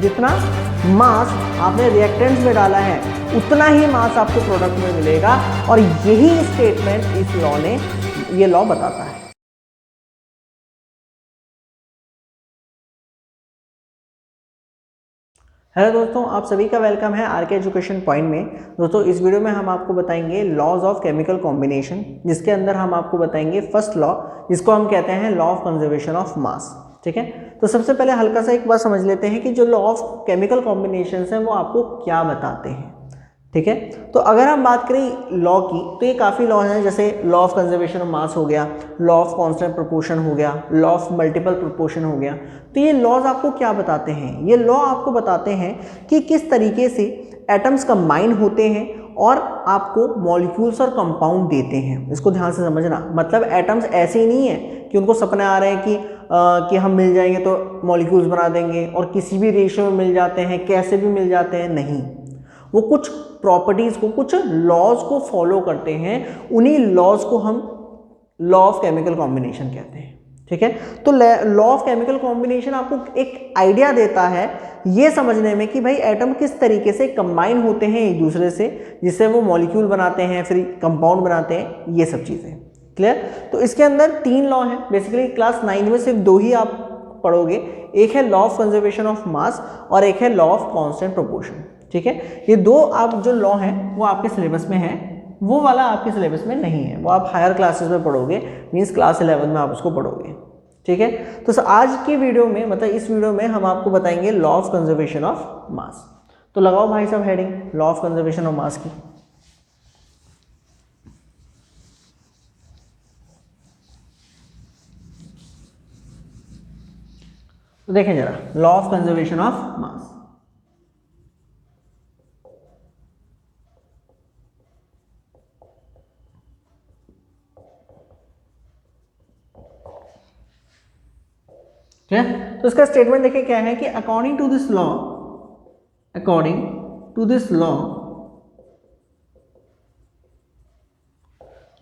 जितना मास आपने रिएक्टेंट्स में डाला है उतना ही मास आपको प्रोडक्ट में मिलेगा, और यही स्टेटमेंट इस लॉ ने, ये लॉ बताता है। हेलो दोस्तों, आप सभी का वेलकम है आरके एजुकेशन पॉइंट में। दोस्तों, इस वीडियो में हम आपको बताएंगे लॉज ऑफ केमिकल कॉम्बिनेशन, जिसके अंदर हम आपको बताएंगे फर्स्ट लॉ, जिसको हम कहते हैं लॉ ऑफ कंजर्वेशन ऑफ मास। ठीक है, तो सबसे पहले हल्का सा एक बात समझ लेते हैं कि जो लॉ ऑफ केमिकल कॉम्बिनेशन है वो आपको क्या बताते हैं। ठीक है, तो अगर हम बात करें लॉ की, तो ये काफ़ी लॉ हैं, जैसे लॉ ऑफ कंजर्वेशन ऑफ मास हो गया, लॉ ऑफ कांस्टेंट प्रोपोर्शन हो गया, लॉ ऑफ मल्टीपल प्रोपोर्शन हो गया। तो ये लॉज आपको क्या बताते हैं? ये लॉ आपको बताते हैं कि किस तरीके से एटम्स कंबाइन होते हैं और आपको मॉलिक्यूल्स और कंपाउंड देते हैं। इसको ध्यान से समझना, मतलब एटम्स ऐसे ही नहीं है कि उनको सपने आ रहे हैं कि हम मिल जाएंगे तो मॉलिक्यूल्स बना देंगे और किसी भी रेशियो में मिल जाते हैं, कैसे भी मिल जाते हैं। नहीं, वो कुछ प्रॉपर्टीज को, कुछ लॉज को फॉलो करते हैं। उन्हीं लॉज को हम लॉ ऑफ केमिकल कॉम्बिनेशन कहते हैं। ठीक है, तो लॉ ऑफ केमिकल कॉम्बिनेशन आपको एक आइडिया देता है ये समझने में कि भाई एटम किस तरीके से कंबाइन होते हैं एक दूसरे से, जिससे वो मॉलिक्यूल बनाते हैं, फिर कंपाउंड बनाते हैं, ये सब चीज़ें। क्लियर? तो इसके अंदर 3 लॉ हैं। बेसिकली क्लास 9 में सिर्फ 2 ही आप पढ़ोगे। एक है लॉ ऑफ कंजर्वेशन ऑफ मास और एक है लॉ ऑफ कांस्टेंट प्रोपोर्शन। ठीक है, ये 2 आप जो लॉ हैं वो आपके सिलेबस में है, वो वाला आपके सिलेबस में नहीं है, वो आप हायर क्लासेस में पढ़ोगे, मींस क्लास 11 में आप उसको पढ़ोगे। ठीक है, तो आज की वीडियो में, मतलब इस वीडियो में हम आपको बताएंगे लॉ ऑफ कंजर्वेशन ऑफ मास। तो लगाओ भाई साहब heading law of conservation of मास की। तो देखें जरा, लॉ ऑफ कंजर्वेशन ऑफ मास। ठीक है, तो इसका स्टेटमेंट देखिए क्या है कि अकॉर्डिंग टू दिस लॉ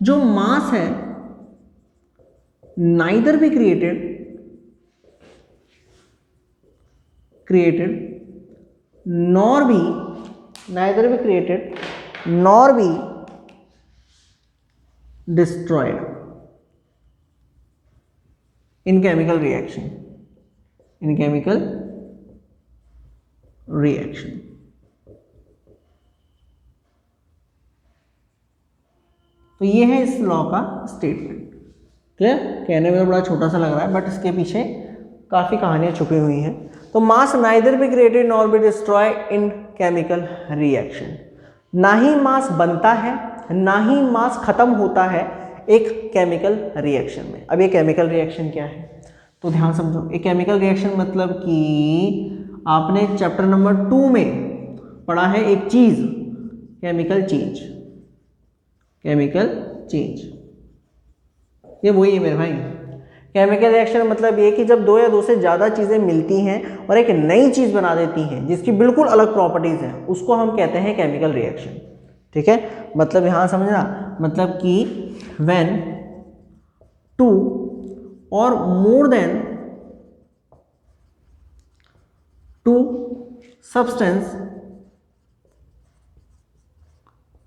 जो मास है neither be created nor be destroyed in chemical reaction. तो ये है इस लॉ का स्टेटमेंट। क्लियर? कहने में तो बड़ा छोटा सा लग रहा है, बट इसके पीछे काफ़ी कहानियाँ छुपी हुई हैं। तो mass neither be created nor be destroy in chemical reaction. ना ही मास बनता है, ना ही मास खत्म होता है एक केमिकल रिएक्शन में। अब ये केमिकल रिएक्शन क्या है तो ध्यान समझो। एक केमिकल रिएक्शन मतलब कि आपने चैप्टर नंबर 2 में पढ़ा है एक चीज़, केमिकल चेंज। ये वही है मेरे भाई। केमिकल रिएक्शन मतलब ये कि जब 2 या 2 से ज़्यादा चीज़ें मिलती हैं और एक नई चीज़ बना देती हैं जिसकी बिल्कुल अलग प्रॉपर्टीज़ हैं, उसको हम कहते हैं केमिकल रिएक्शन। ठीक है, मतलब यहाँ समझना, मतलब कि व्हेन 2 और more than 2 substance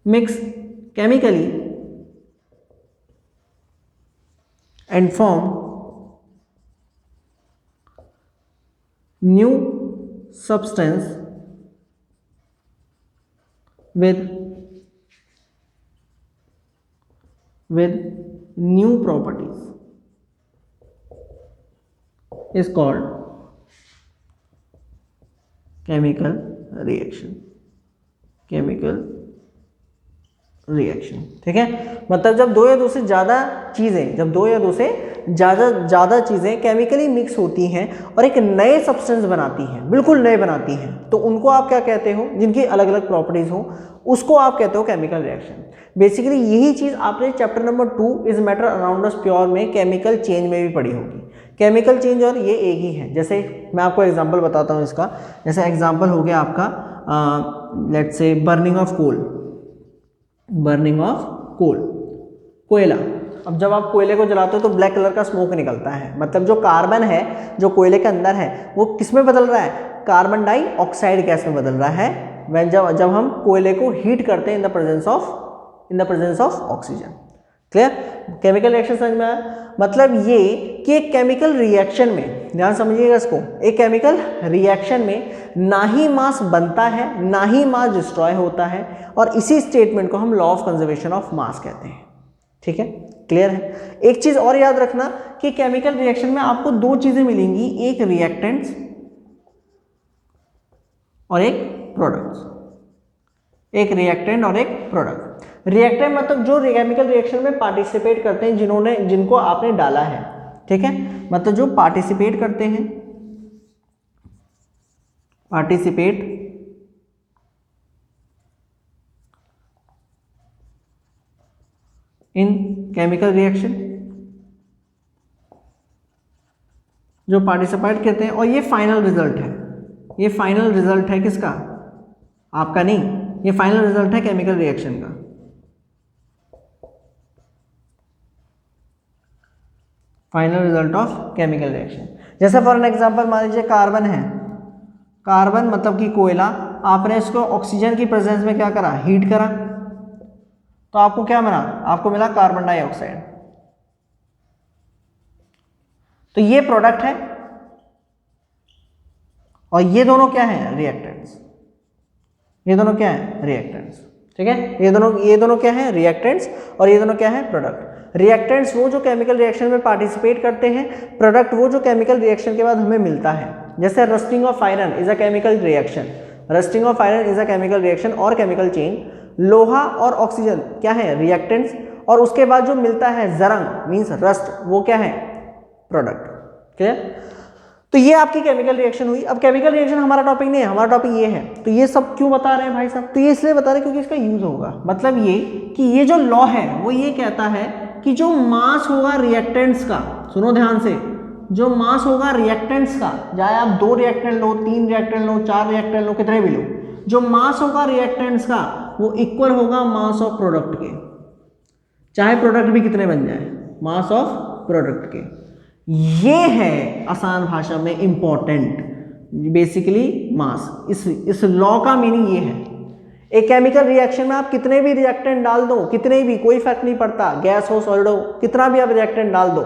mix chemically and form new substance with new properties is called chemical reaction। ठीक है, मतलब जब 2 या 2 से ज़्यादा चीज़ें केमिकली मिक्स होती हैं और एक नए सब्सटेंस बनाती हैं, बिल्कुल नए बनाती हैं, तो उनको आप क्या कहते हो? जिनकी अलग अलग प्रॉपर्टीज़ हो, उसको आप कहते हो केमिकल रिएक्शन। बेसिकली यही चीज़ आपने chapter number 2 is matter around us pure में केमिकल चेंज में भी पढ़ी होगी। केमिकल चेंज और ये एक ही है। जैसे मैं आपको एग्जांपल बताता हूँ इसका। जैसे एग्जांपल हो गया आपका let's say burning of coal, कोयला। अब जब आप कोयले को जलाते हो तो ब्लैक कलर का स्मोक निकलता है, मतलब जो कार्बन है जो कोयले के अंदर है वो किस में बदल रहा है? कार्बन डाइऑक्साइड गैस में बदल रहा है जब हम कोयले को हीट करते हैं in the presence of oxygen. Clear? Chemical reaction समझ में आया? मतलब ये कि एक केमिकल रिएक्शन में, ध्यान समझिएगा इसको, एक केमिकल रिएक्शन में ना ही मास बनता है ना ही मास डिस्ट्रॉय होता है, और इसी स्टेटमेंट को हम लॉ ऑफ कंजर्वेशन ऑफ मास कहते हैं। ठीक है, क्लियर है? एक चीज और याद रखना कि केमिकल रिएक्शन में आपको दो चीजें मिलेंगी, एक रिएक्टेंट्स और एक प्रोडक्ट्स। एक रिएक्टेंट और एक प्रोडक्ट। रिएक्टेंट मतलब जो केमिकल रिएक्शन में पार्टिसिपेट करते हैं, जिनको आपने डाला है। ठीक है, मतलब जो पार्टिसिपेट करते हैं, पार्टिसिपेट इन केमिकल रिएक्शन, जो पार्टिसिपेट करते हैं, और ये फाइनल रिजल्ट है। ये फाइनल रिजल्ट है किसका? आपका नहीं, ये फाइनल रिजल्ट है केमिकल रिएक्शन का। Final result of chemical reaction. जैसे फॉर एन एग्जांपल मान लीजिए कार्बन है, कार्बन मतलब कि कोयला, आपने इसको ऑक्सीजन की प्रेजेंस में क्या करा? हीट करा, तो आपको क्या मिला? आपको मिला कार्बन डाइऑक्साइड। तो ये प्रोडक्ट है और ये दोनों क्या है? रिएक्टेंट्स। ये दोनों क्या है? रिएक्टेंट्स। ठीक है, ये दोनों क्या है? रिएक्टेंट्स, और ये दोनों क्या है? प्रोडक्ट। रिएक्टेंट्स वो जो केमिकल रिएक्शन में पार्टिसिपेट करते हैं, प्रोडक्ट वो जो केमिकल रिएक्शन के बाद हमें मिलता है। जैसे rusting of iron is a chemical reaction, rusting of iron is a chemical reaction और केमिकल चेंज। लोहा और ऑक्सीजन क्या है? रिएक्टेंट्स, और उसके बाद जो मिलता है जरंग मींस रस्ट, वो क्या है? प्रोडक्ट। क्लियर? तो ये आपकी केमिकल रिएक्शन हुई। अब केमिकल रिएक्शन हमारा टॉपिक नहीं है, हमारा टॉपिक ये है। तो ये सब क्यों बता रहे हैं भाई साहब? तो ये इसलिए बता रहे हैं क्योंकि इसका यूज होगा। मतलब ये कि ये जो लॉ है वो ये कहता है कि जो मास होगा रिएक्टेंट्स का, सुनो ध्यान से, जो मास होगा रिएक्टेंट्स का, चाहे आप 2 रिएक्टेंट लो, 3 रिएक्टेंट लो, 4 रिएक्टेंट लो, कितने भी लो, जो मास होगा रिएक्टेंट्स का वो इक्वल होगा मास ऑफ प्रोडक्ट के, चाहे प्रोडक्ट भी कितने बन जाए, मास ऑफ प्रोडक्ट के। ये है आसान भाषा में इंपॉर्टेंट, बेसिकली मास। इस लॉ का मीनिंग ये है। एक केमिकल रिएक्शन में आप कितने भी रिएक्टेंट डाल दो, कितने भी, कोई फर्क नहीं पड़ता, गैस हो सॉलिड हो, कितना भी आप रिएक्टेंट डाल दो।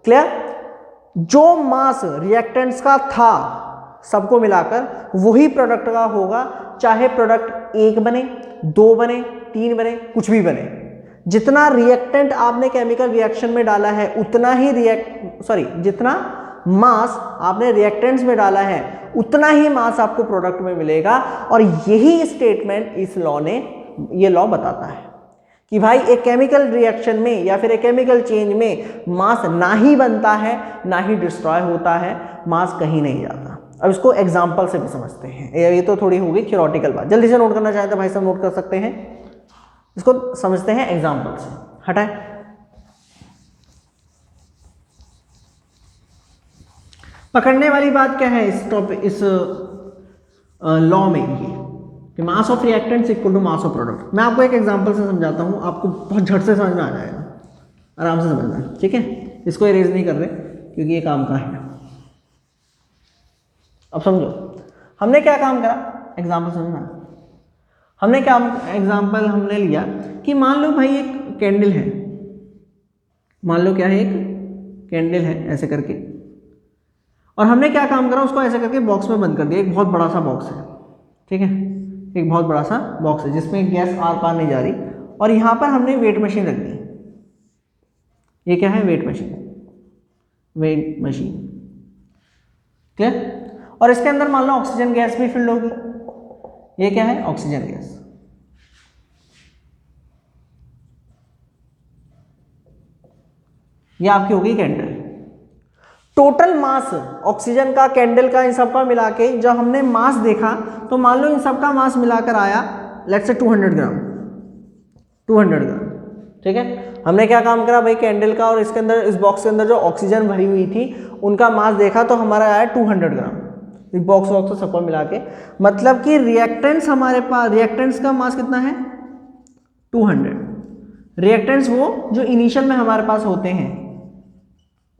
क्लियर? जो मास रिएक्टेंट्स का था सबको मिलाकर वही प्रोडक्ट का होगा, चाहे प्रोडक्ट 1 बने, 2 बने, 3 बने, कुछ भी बने। जितना रिएक्टेंट आपने केमिकल रिएक्शन में डाला है उतना ही जितना मास आपने रिएक्टेंट्स में डाला है उतना ही मास आपको प्रोडक्ट में मिलेगा। और यही स्टेटमेंट इस लॉ ने, ये लॉ बताता है कि भाई एक केमिकल रिएक्शन में या फिर एक केमिकल चेंज में मास ना ही बनता है ना ही डिस्ट्रॉय होता है, मास कहीं नहीं जाता। अब इसको एग्जाम्पल से भी समझते हैं। ये तो थोड़ी होगी थ्योरेटिकल बात, जल्दी से नोट करना चाहते हैं भाई साहब नोट कर सकते हैं। इसको समझते हैं एग्जाम्पल से। हटाए, पकड़ने वाली बात क्या है इस टॉपिक, इस लॉ में, ये कि mass of reactants equal to mass of product. मैं आपको एक एग्जांपल से समझाता हूं, आपको बहुत झट से समझ में आ जाएगा, आराम से समझना। ठीक है, इसको इरेज नहीं कर रहे क्योंकि ये काम का है। अब समझो हमने क्या काम करा, एग्जाम्पल समझना। हमने क्या एग्जाम्पल हमने लिया कि मान लो भाई एक कैंडल है, मान लो क्या है, एक कैंडल है ऐसे करके, और हमने क्या काम करा, उसको ऐसे करके बॉक्स में बंद कर दिया। एक बहुत बड़ा सा बॉक्स है, ठीक है, एक बहुत बड़ा सा बॉक्स है जिसमें गैस आर पार नहीं जा रही, और यहाँ पर हमने वेट मशीन रख दी। ये क्या है? Weight machine, weight machine. Clear? और इसके अंदर मान लो ऑक्सीजन गैस भी फिल्ड होगी। ये क्या है? Oxygen gas. ये आपकी होगी कैंडल। टोटल मास ऑक्सीजन का, कैंडल का, इन सब का मिला के जब हमने मास देखा तो मान लो इन सब का मास मिलाकर आया लेट्स से 200 ग्राम, 200 ग्राम। ठीक है, हमने क्या काम करा भाई, कैंडल का और इसके अंदर, इस बॉक्स के अंदर जो ऑक्सीजन भरी हुई थी उनका मास देखा तो हमारा आया 200 ग्राम। इस बॉक्स वॉक्स सबको मिला के, मतलब कि रिएक्टेंट्स हमारे पास, रिएक्टेंट्स का मास कितना है? 200। रिएक्टेंट्स वो जो इनिशियल में हमारे पास होते हैं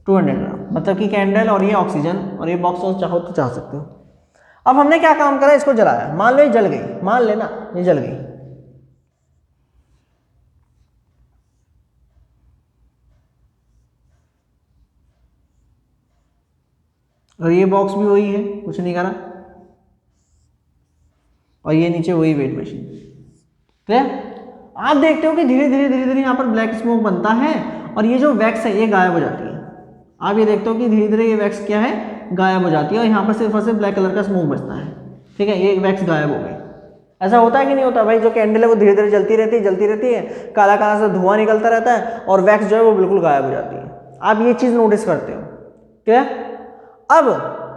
200 ग्राम, मतलब कि कैंडल और ये ऑक्सीजन और ये बॉक्स चाहो तो चाह सकते हो। अब हमने क्या काम करा, इसको जलाया, मान लो ये जल गई, मान लेना ये जल गई, और ये बॉक्स भी वही है, कुछ नहीं करा, और ये नीचे वही वेट मशीन। क्लियर? आप देखते हो कि धीरे धीरे यहाँ पर ब्लैक स्मोक बनता है और ये जो वैक्स है ये गायब हो जाती है। आप ये देखते हो कि धीरे धीरे ये वैक्स क्या है, गायब हो जाती है, और यहाँ पर सिर्फ और सिर्फ ब्लैक कलर का स्मोक बचता है। ठीक है, ये वैक्स गायब हो गई। ऐसा होता है कि नहीं होता भाई? जो कैंडल है वो धीरे धीरे जलती रहती है, काला काला सा धुआं निकलता रहता है और वैक्स जो है वो बिल्कुल गायब हो जाती है। आप ये चीज़ नोटिस करते हो। क्या? अब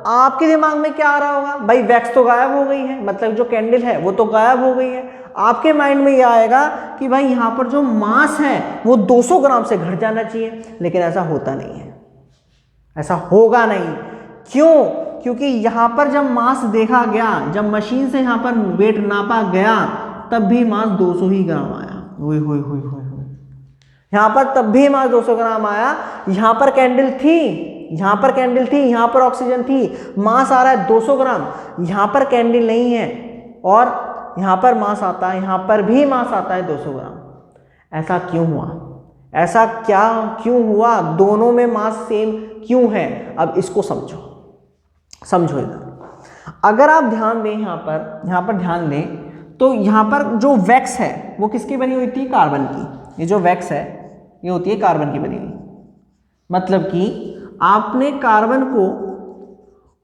आपके दिमाग में क्या आ रहा होगा, भाई वैक्स तो गायब हो गई है, मतलब जो कैंडल है वो तो गायब हो गई है। आपके माइंड में ये आएगा कि भाई यहाँ पर जो मास है वो 200 ग्राम से घट जाना चाहिए, लेकिन ऐसा होता नहीं है, ऐसा होगा नहीं। क्यों? क्योंकि यहाँ पर जब मास देखा गया, जब मशीन से यहाँ पर वेट नापा गया, तब भी मास 200 ही ग्राम आया। यहाँ पर तब भी मास 200 ग्राम आया। यहाँ पर कैंडल थी, यहाँ पर कैंडल थी, यहाँ पर ऑक्सीजन थी, मास आ रहा है 200 ग्राम। यहाँ पर कैंडल नहीं है और यहाँ पर मास आता है, यहाँ पर भी मास आता है 200 ग्राम। ऐसा क्यों हुआ? ऐसा क्या क्यों हुआ? दोनों में मास सेम क्यों है? अब इसको समझो इधर। अगर आप ध्यान दें, यहाँ पर ध्यान दें तो यहाँ पर जो वैक्स है वो किसकी बनी हुई थी? कार्बन की। ये जो वैक्स है ये होती है कार्बन की बनी हुई। मतलब कि आपने कार्बन को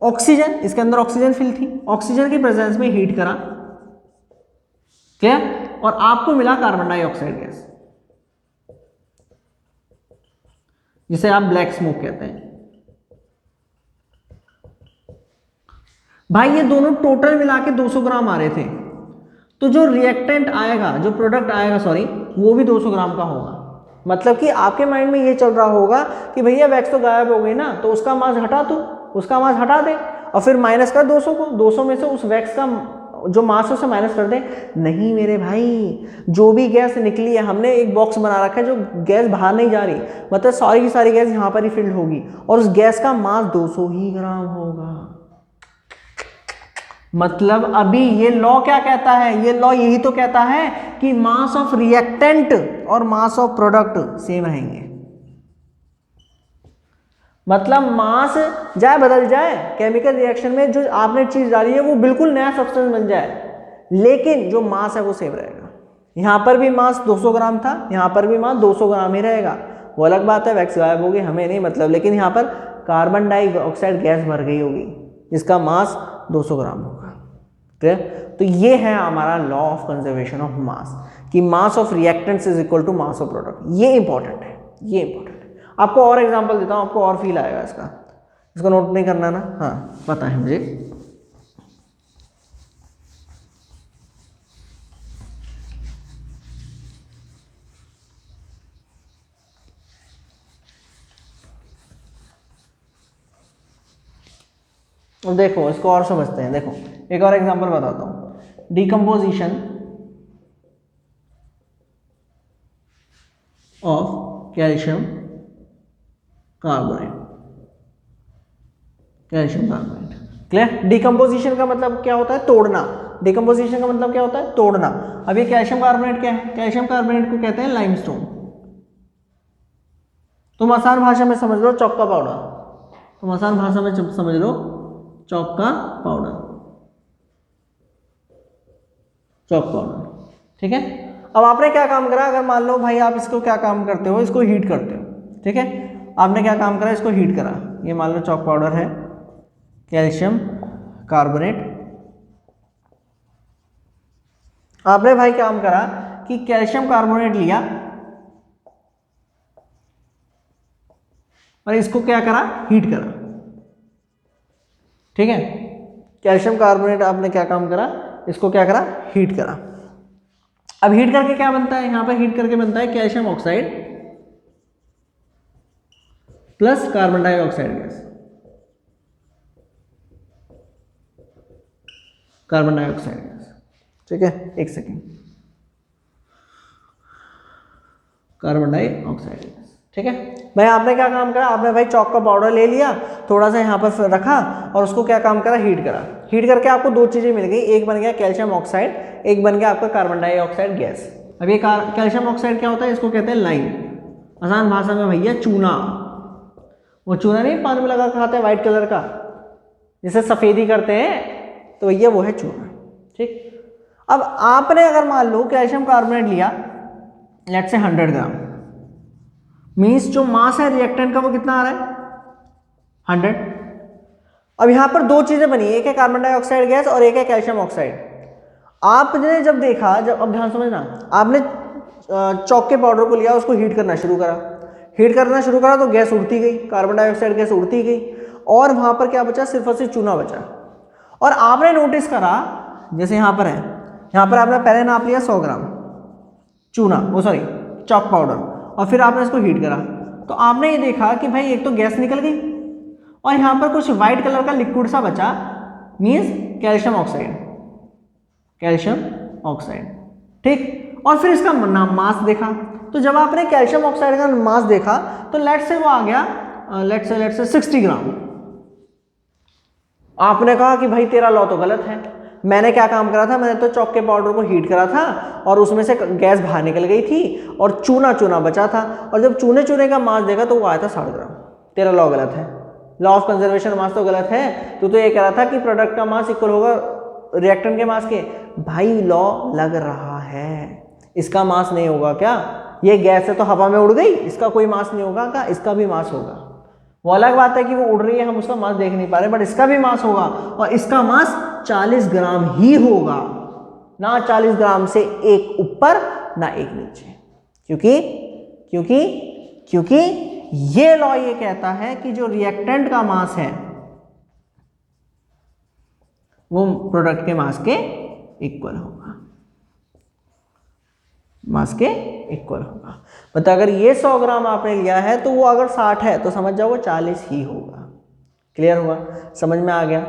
ऑक्सीजन, इसके अंदर ऑक्सीजन फिल थी, ऑक्सीजन की प्रेजेंस में हीट करा, क्या? और आपको मिला कार्बन डाइऑक्साइड गैस, जिसे आप ब्लैक स्मोक कहते हैं। भाई ये दोनों टोटल मिला के 200 ग्राम आ रहे थे, तो जो रिएक्टेंट आएगा, जो प्रोडक्ट आएगा सॉरी, वो भी 200 ग्राम का होगा। मतलब कि आपके माइंड में ये चल रहा होगा कि भैया वैक्स तो गायब हो गई ना, तो उसका मास हटा दो, उसका मास हटा दे और फिर माइनस कर 200 को, 200 में से उस वैक्स का जो मास है उसे माइनस कर दे। नहीं मेरे भाई, जो भी गैस निकली है, हमने एक बॉक्स बना रखा है, जो गैस बाहर नहीं जा रही, मतलब सारी की सारी गैस यहाँ पर ही फिल्ड होगी और उस गैस का मास 200 ही ग्राम होगा। मतलब अभी ये लॉ क्या कहता है? ये लॉ यही तो कहता है कि मास ऑफ रिएक्टेंट और मास ऑफ प्रोडक्ट सेम रहेंगे। मतलब मास जाए बदल जाए, केमिकल रिएक्शन में जो आपने चीज डाली है वो बिल्कुल नया सब्सटेंस बन जाए, लेकिन जो मास है वो सेम रहेगा। यहाँ पर भी मास 200 ग्राम था, यहाँ पर भी मास 200 ग्राम ही रहेगा। वो अलग बात है, वैक्स गायब होगी, हमें नहीं मतलब, लेकिन यहाँ पर कार्बन डाइऑक्साइड गैस भर गई होगी जिसका मास 200 ग्राम होगा। क्लियर? तो ये है हमारा law of conservation of mass, कि mass of reactants is equal to mass of product. ये इंपॉर्टेंट है, ये इंपॉर्टेंट है। आपको और एग्जांपल देता हूँ, आपको और फील आएगा इसका। इसको नोट नहीं करना ना? हाँ पता है मुझे। अब देखो इसको और समझते हैं। देखो एक और एग्जांपल बताता हूँ। Decomposition of calcium carbonate. Calcium carbonate, clear? Decomposition का मतलब क्या होता है? तोड़ना। डिकम्पोजिशन का मतलब क्या होता है? तोड़ना। अब ये कैल्शियम कार्बोनेट क्या है? कैल्शियम कार्बोनेट को कहते हैं लाइमस्टोन। तुम आसान भाषा में समझ लो, चौक का पाउडर। तुम आसान भाषा में समझ लो, चौक का पाउडर, चौक पाउडर। ठीक है? अब आपने क्या काम करा? अगर मान लो भाई आप इसको क्या काम करते हो, इसको हीट करते हो। ठीक है? आपने क्या काम करा? इसको हीट करा। ये मान लो चौक पाउडर है, कैल्शियम कार्बोनेट। आपने भाई काम करा कि कैल्शियम कार्बोनेट लिया और इसको क्या करा? हीट करा। ठीक है? कैल्शियम कार्बोनेट आपने क्या काम करा? इसको क्या करा? हीट करा। अब हीट करके क्या बनता है? यहां पर हीट करके बनता है calcium oxide plus carbon dioxide gas. Carbon dioxide gas. ठीक है? एक सेकेंड। Carbon dioxide gas. ठीक है भाई। आपने क्या काम करा, आपने भाई चौक का पाउडर ले लिया, थोड़ा सा यहाँ पर रखा और उसको क्या काम करा, हीट करा। हीट करके आपको दो चीज़ें मिल गई, एक बन गया कैल्शियम ऑक्साइड, एक बन गया आपका कार्बन डाइऑक्साइड गैस। अब ये कैल्शियम ऑक्साइड क्या होता है, इसको कहते हैं लाइम, आसान भाषा में भैया चूना। वो चूना नहीं पानी में लगा खाते हैं व्हाइट कलर का, जिसे सफ़ेदी करते हैं, तो भैया वो है चूना। ठीक, अब आपने अगर मान लो कैल्शियम कार्बोनेट लिया, लेट्स से 100 ग्राम, मीन्स जो मास है रिएक्टेंट का वो कितना आ रहा है, 100। अब यहाँ पर दो चीज़ें बनी, एक है कार्बन डाइऑक्साइड गैस और एक है कैल्शियम ऑक्साइड। आपने जब देखा, अब ध्यान समझना, आपने चौक के पाउडर को लिया, उसको हीट करना शुरू करा, हीट करना शुरू करा तो गैस उड़ती गई, कार्बन डाइऑक्साइड गैस उड़ती गई, और वहाँ पर क्या बचा, सिर्फ और सिर्फ चूना बचा। और आपने नोटिस करा, जैसे यहाँ पर है, यहाँ पर आपने पहले नाप लिया 100 ग्राम चूना, वो सॉरी चौक पाउडर, और फिर आपने इसको हीट करा, तो आपने ये देखा कि भाई एक तो गैस निकल गई और यहाँ पर कुछ व्हाइट कलर का लिक्विड सा बचा, means calcium oxide, calcium oxide. ठीक, और फिर इसका मास देखा, तो जब आपने कैल्शियम ऑक्साइड का मास देखा तो लेट्स से वो आ गया, लेट्स से 60 ग्राम। आपने कहा कि भाई तेरा लॉ तो गलत है, मैंने क्या काम करा था, मैंने तो चौक के पाउडर को हीट करा था और उसमें से गैस बाहर निकल गई थी और चूना चूना बचा था, और जब चूने चूने का मास देखा तो वो आया था 60 ग्राम। तेरा लॉ गलत है, लॉ ऑफ कंजर्वेशन मास तो गलत है। तो ये कह रहा था कि प्रोडक्ट का मास इक्वल होगा रिएक्टेंट के मास के, भाई लॉ लग रहा है, इसका मास नहीं होगा क्या, ये गैस है तो हवा में उड़ गई, इसका कोई मास नहीं होगा क्या, इसका भी मास होगा। वो अलग बात है कि वो उड़ रही है, हम उसका मास देख नहीं पा रहे, बट इसका भी मास होगा, और इसका मास 40 ग्राम ही होगा, ना 40 ग्राम से एक ऊपर ना एक नीचे, क्योंकि क्योंकि क्योंकि ये लॉ ये कहता है कि जो रिएक्टेंट का मास है वो प्रोडक्ट के मास के इक्वल होगा, मास के इक्वल होगा। मतलब अगर ये 100 ग्राम आपने लिया है तो वो अगर 60 है तो समझ जाओ वो 40 ही होगा। क्लियर हुआ, समझ में आ गया,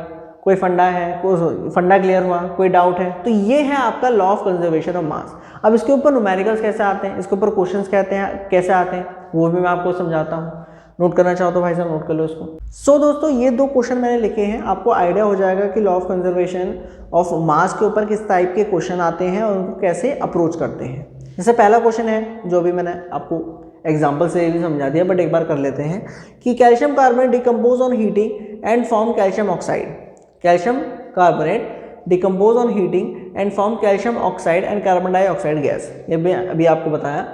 कोई फंडा है, कोई फंडा क्लियर हुआ, कोई डाउट है? तो ये है आपका लॉ ऑफ कंजर्वेशन ऑफ मास। अब इसके ऊपर न्यूमेरिकल्स कैसे आते हैं, इसके ऊपर क्वेश्चंस कहते हैं कैसे आते हैं, वो भी मैं आपको समझाता हूँ। नोट करना चाहो तो भाई साहब नोट कर लो इसको। सो दोस्तों ये दो क्वेश्चन मैंने लिखे हैं, आपको आइडिया हो जाएगा कि लॉ ऑफ कंजर्वेशन ऑफ मास के ऊपर किस टाइप के क्वेश्चन आते हैं और उनको कैसे अप्रोच करते हैं। जैसे पहला क्वेश्चन है जो भी मैंने आपको एग्जाम्पल से भी समझा दिया, बट एक बार कर लेते हैं कि calcium carbonate decompose on heating and form calcium oxide. Calcium carbonate decompose on heating and form calcium oxide and carbon dioxide gas. ये भी अभी आपको बताया।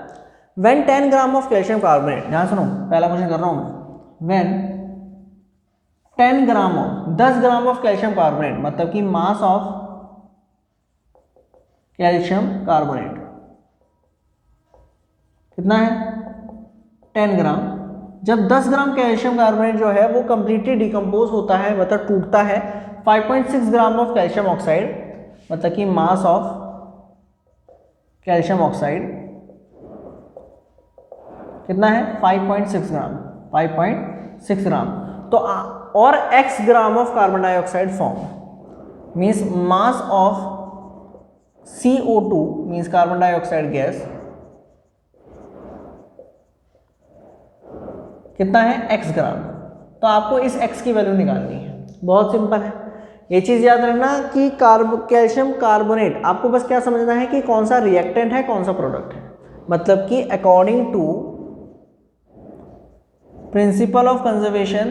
When 10 gram of calcium carbonate, ध्यान सुनो पहला क्वेश्चन कर रहा हूँ मैं, When 10 gram of 10 gram of calcium carbonate, मतलब कि मास ऑफ कैल्शियम कार्बोनेट कितना है 10 ग्राम। जब 10 ग्राम कैल्शियम कार्बोनेट जो है वो कंप्लीटली डिकम्पोज होता है, मतलब टूटता है, 5.6 ग्राम ऑफ कैल्शियम ऑक्साइड, मतलब कि मास ऑफ कैल्शियम ऑक्साइड कितना है 5.6 ग्राम, 5.6 ग्राम। तो और x gram of carbon dioxide form, means mass of CO2 means carbon dioxide gas कितना है x ग्राम। तो आपको इस x की वैल्यू निकालनी है, बहुत सिंपल है। ये चीज़ याद रखना कि कैल्शियम कार्बोनेट, आपको बस क्या समझना है कि कौन सा रिएक्टेंट है कौन सा प्रोडक्ट है, मतलब कि according to principle of conservation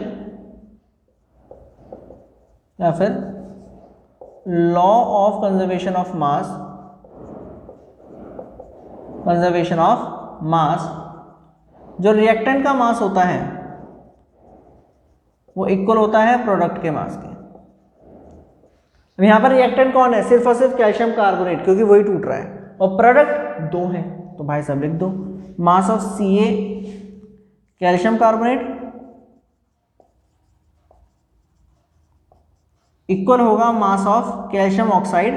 या फिर law of conservation of mass, conservation of mass, जो रिएक्टेंट का मास होता है वो इक्वल होता है प्रोडक्ट के मास के। अब यहां पर रिएक्टेंट कौन है, सिर्फ और सिर्फ कैल्शियम कार्बोनेट, क्योंकि वही टूट रहा है, और प्रोडक्ट दो है, तो भाई साहब लिख दो mass of Ca calcium carbonate equal होगा mass of calcium oxide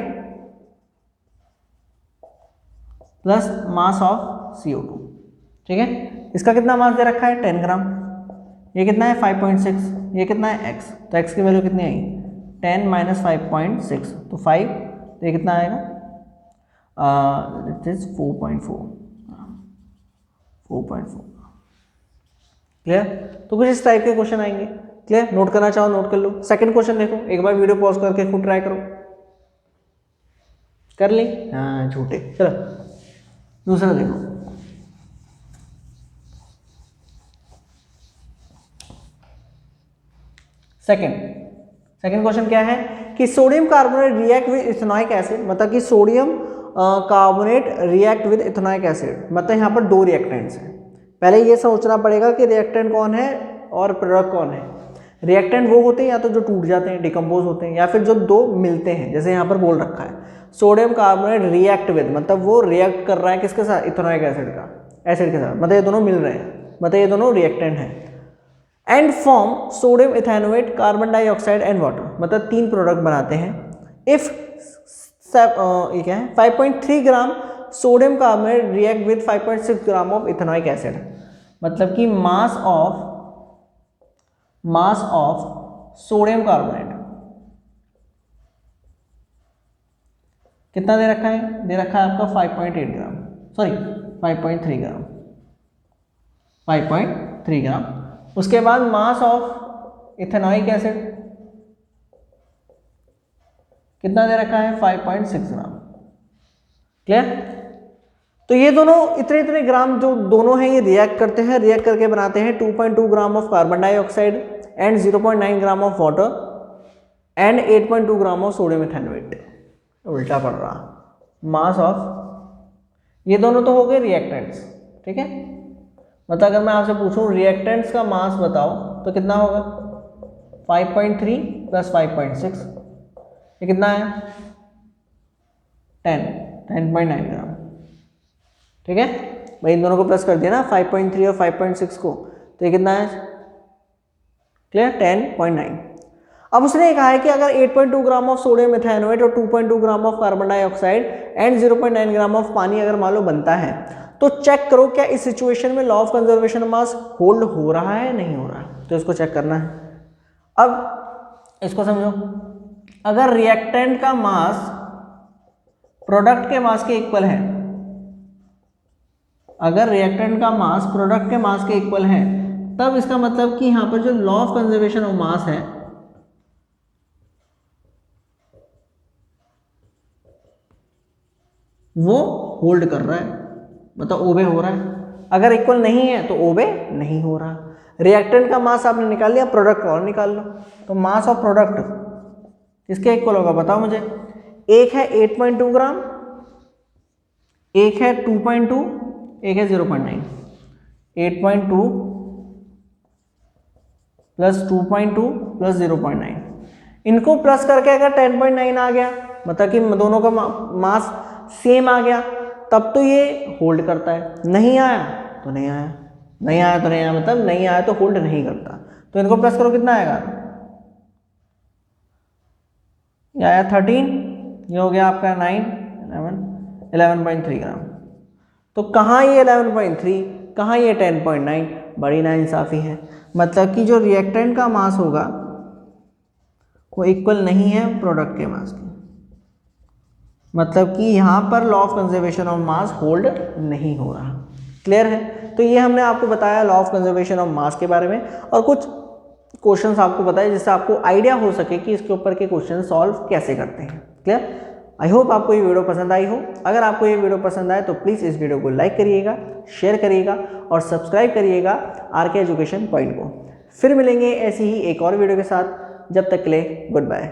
plus mass of CO2। ठीक है, इसका कितना मास दे रखा है 10 ग्राम, ये कितना है 5.6, ये कितना है x, तो x की वैल्यू कितनी आई 10 माइनस 5.6, तो 5, तो ये कितना आएगा इट इज 4.4, क्लियर। तो कुछ इस टाइप के क्वेश्चन आएंगे। क्लियर, नोट करना चाहो नोट कर लो। सेकंड क्वेश्चन देखो, एक बार वीडियो पॉज करके खुद ट्राई करो। कर ली, हाँ झूठे। चलो दूसरा देखो। सेकंड क्वेश्चन क्या है कि sodium carbonate react with ethanoic acid, मतलब कि sodium carbonate react with ethanoic acid, मतलब यहाँ पर दो रिएक्टेंट्स हैं। पहले ये सोचना पड़ेगा कि रिएक्टेंट कौन है और प्रोडक्ट कौन है। रिएक्टेंट वो होते हैं या तो जो टूट जाते हैं, डिकम्पोज होते हैं, या फिर जो दो मिलते हैं, जैसे यहाँ पर बोल रखा है सोडियम कार्बोनेट रिएक्ट विद, मतलब वो रिएक्ट कर रहा है किसके साथ, इथेनॉइक एसिड का, एसिड के साथ, मतलब ये दोनों मिल रहे हैं, मतलब ये दोनों रिएक्टेंट हैं। And form sodium ethanoate carbon dioxide and water, मतलब तीन प्रोडक्ट बनाते हैं। इफ ये क्या है 5.3 gram sodium carbonate react with 5.6 gram of ethanoic acid, मतलब कि मास ऑफ सोडियम कार्बोनेट कितना दे रखा है, दे रखा है आपका 5.8 ग्राम, सॉरी 5.3 ग्राम, 5.3 ग्राम। उसके बाद मास ऑफ इथेनॉइक एसिड कितना दे रखा है 5.6 ग्राम। क्लियर। तो ये दोनों इतने ग्राम जो दोनों हैं ये रिएक्ट करते हैं, रिएक्ट करके बनाते हैं 2.2 gram of carbon dioxide and 0.9 gram of water and 8.2 gram of sodium ethanoate. उल्टा पड़ रहा, मास ऑफ, ये दोनों तो हो गए रिएक्टेंट्स, ठीक है। मतलब अगर मैं आपसे पूछूं रिएक्टेंट्स का मास बताओ तो कितना होगा 5.3 प्लस 5.6, ये कितना है 10.9 ग्राम, ठीक है भाई। इन दोनों को प्लस कर दिया ना 5.3 और 5.6 को, तो ये कितना है, क्लियर, 10.9। अब उसने कहा है कि अगर 8.2 ग्राम ऑफ सोडियम इथेनोएट और 2.2 gram of carbon dioxide and 0.9 gram of पानी अगर मान लो बनता है, तो चेक करो क्या इस सिचुएशन में law of conservation of mass hold हो रहा है नहीं हो रहा है, तो इसको चेक करना है। अब इसको समझो, अगर रिएक्टेंट का मास प्रोडक्ट के मास के इक्वल है, अगर रिएक्टेंट का मास प्रोडक्ट के मास के इक्वल है, तब इसका मतलब कि यहां पर जो लॉ ऑफ कंजर्वेशन ऑफ मास है वो होल्ड कर रहा है, मतलब ओबे हो रहा है। अगर इक्वल नहीं है तो ओबे नहीं हो रहा। रिएक्टेंट का मास आपने निकाल लिया, प्रोडक्ट का और निकाल लो, तो मास ऑफ प्रोडक्ट इसके इक्वल होगा, बताओ मुझे। एक है 8.2 ग्राम, एक है 2.2, एक है 0.9। 8.2 प्लस 2.2 प्लस 0.9, इनको प्लस करके अगर 10.9 आ गया, मतलब कि दोनों का मास सेम आ गया, तब तो ये होल्ड करता है। नहीं आया तो नहीं आया, नहीं आया तो नहीं आया, मतलब नहीं आया तो होल्ड नहीं करता। तो इनको प्लस करो, कितना आएगा, ये आया 13, ये हो गया आपका 9, 11.3 ग्राम। तो कहाँ ये 11.3, कहाँ ये 10.9, बड़ी नाइंसाफी है। मतलब कि जो रिएक्टेंट का मास होगा वो इक्वल नहीं है प्रोडक्ट के मास के, मतलब कि यहाँ पर law of conservation of mass hold नहीं हो रहा। क्लियर है। तो ये हमने आपको बताया लॉ ऑफ कंजर्वेशन ऑफ मास के बारे में, और कुछ क्वेश्चंस आपको बताए जिससे आपको आइडिया हो सके कि इसके ऊपर के क्वेश्चन सॉल्व कैसे करते हैं। क्लियर। आई होप आपको ये वीडियो पसंद आई हो। अगर आपको ये वीडियो पसंद आए तो प्लीज़ इस वीडियो को लाइक करिएगा, शेयर करिएगा और सब्सक्राइब करिएगा आरके एजुकेशन पॉइंट को। फिर मिलेंगे ऐसी ही एक और वीडियो के साथ, जब तक के लिए गुड बाय।